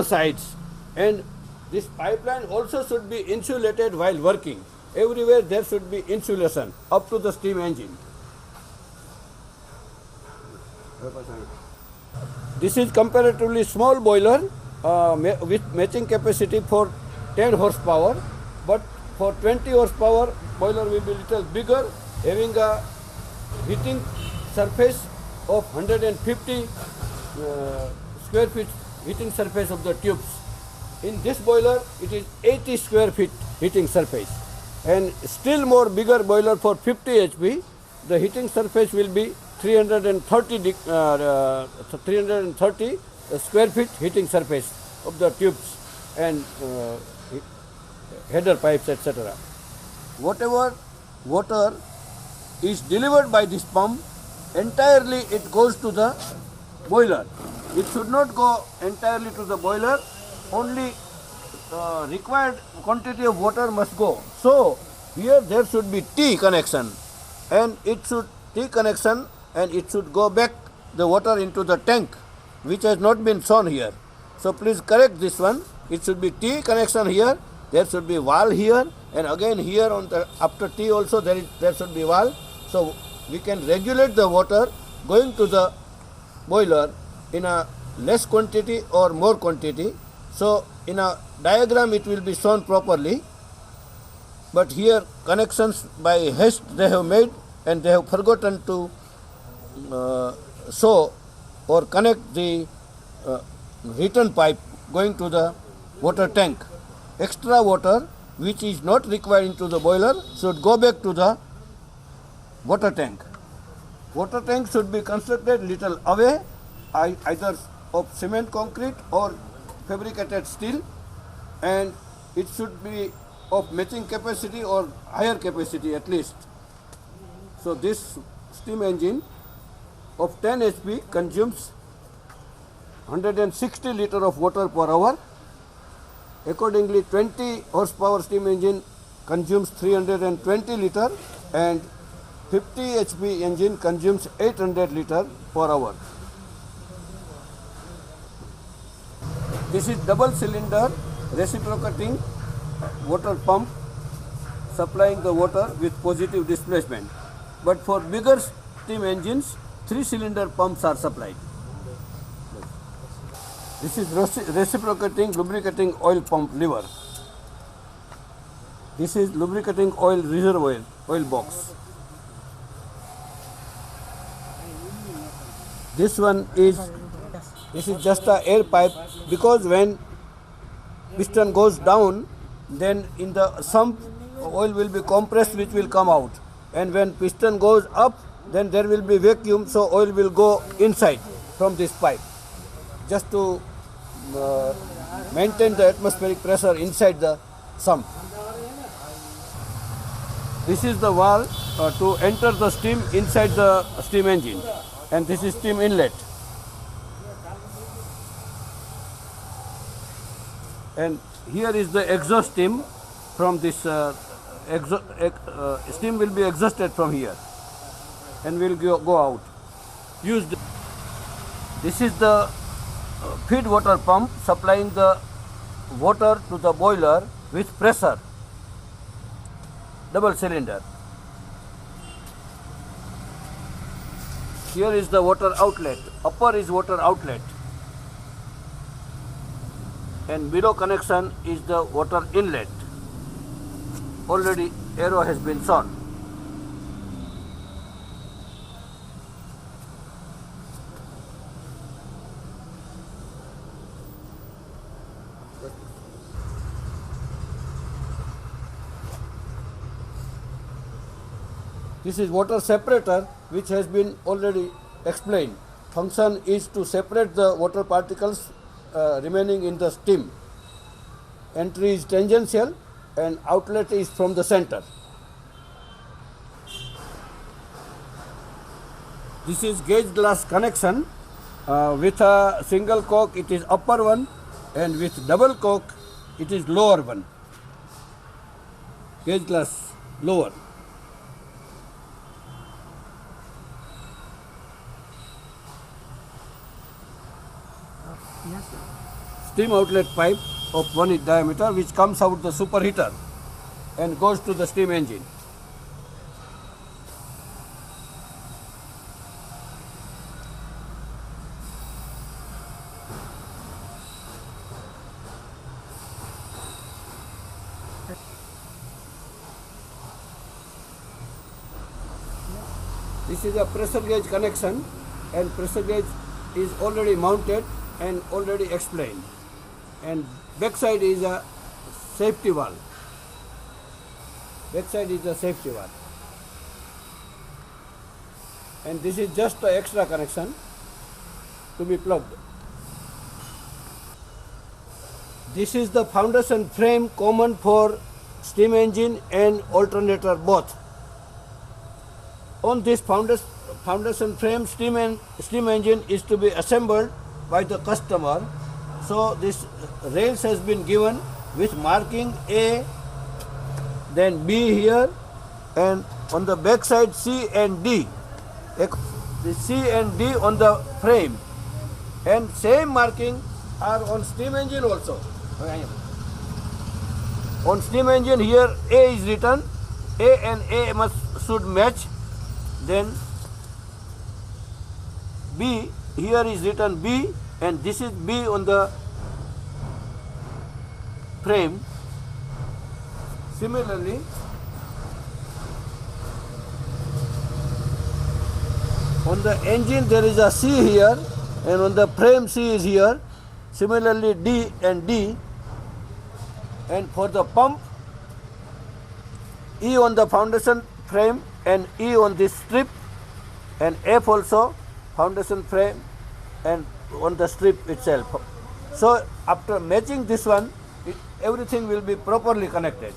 sides, and this pipeline also should be insulated while working. Everywhere there should be insulation up to the steam engine. This is comparatively small boiler with matching capacity for 10 horsepower, but for 20 horsepower boiler will be little bigger, having a heating surface of 150 square feet heating surface of the tubes. In this boiler it is 80 square feet heating surface, and still more bigger boiler for 50 HP, the heating surface will be 330 square feet heating surface of the tubes and header pipes, etc. Whatever water is delivered by this pump, entirely it goes to the boiler. It should not go entirely to the boiler, only required quantity of water must go. So here there should be T connection, and it should go back the water into the tank, which has not been shown here. So please correct this one. It should be T connection here. There should be valve here, and again here on the after T also there should be valve. So we can regulate the water going to the boiler in a less quantity or more quantity. So in a diagram it will be shown properly, but here connections by haste they have made, and they have forgotten to show or connect the return pipe going to the water tank. Extra water which is not required into the boiler should go back to the water tank. Water tank should be constructed little away, either of cement concrete or fabricated steel, and it should be of matching capacity or higher capacity at least. So this steam engine of 10 HP consumes 160 liter of water per hour. Accordingly, 20 horsepower steam engine consumes 320 liter, and 50 HP engine consumes 800 liter per hour. This is double cylinder reciprocating water pump supplying the water with positive displacement. But for bigger steam engines, 3-cylinder pumps are supplied. This is reciprocating lubricating oil pump lever. This is lubricating oil reservoir oil box. This is just a air pipe, because when piston goes down, then in the sump oil will be compressed, which will come out, and when piston goes up, then there will be vacuum, so oil will go inside from this pipe, just to maintain the atmospheric pressure inside the sump. This is the valve to enter the steam inside the steam engine, and this is steam inlet. And here is the exhaust steam from this steam will be exhausted from here and will go out. This is the feed water pump supplying the water to the boiler with pressure, double cylinder. Here is the water outlet. Upper is water outlet, and below connection is the water inlet. Already arrow has been shown. This is water separator, which has been already explained. Function is to separate the water particles remaining in the steam. Entry is tangential and outlet is from the center. This is gauge glass connection. With a single coke it is upper one, and with double coke it is lower one. Gauge glass lower. steam outlet pipe of 1 inch diameter which comes out the superheater and goes to the steam engine. This is a pressure gauge connection, and pressure gauge is already mounted and already explained. And backside is a safety valve. Backside is a safety valve. And this is just an extra connection to be plugged. This is the foundation frame common for steam engine and alternator both. On this foundation frame, steam engine is to be assembled by the customer. So this rails has been given with marking A, then B here, and on the back side C and D. The C and D on the frame, and same marking are on steam engine also. On steam engine here A is written, A and A should match. Then B, here is written B, and this is B on the frame. Similarly, on the engine there is a C here, and on the frame C is here. Similarly D and D. And for the pump, E on the foundation frame and E on this strip, and F also foundation frame and on the strip itself. So after matching this one, everything will be properly connected.